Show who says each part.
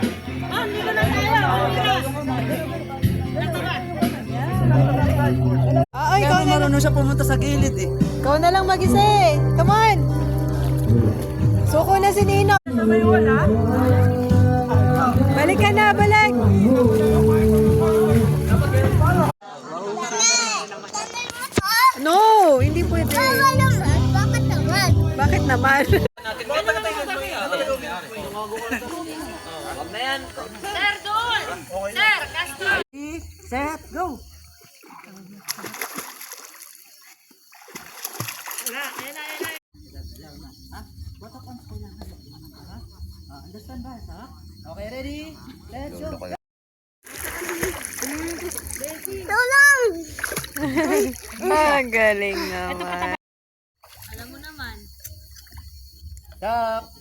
Speaker 1: Dito na tayo.
Speaker 2: Ay, ikaw na marunong siya pumunta sa gilid eh. Ikaw na lang mag-isa eh. Come on! Suko na si Nino. Balik ka na, balik! No, hindi pwede.
Speaker 1: Bakit naman?
Speaker 2: Bakit naman?
Speaker 1: Sir, doon! Sir, Castro!
Speaker 2: Set, go! Understand ba? Okay, ready? Let's go!
Speaker 1: Tulong!
Speaker 2: Galing naman.
Speaker 1: Alam mo naman.
Speaker 2: Stop!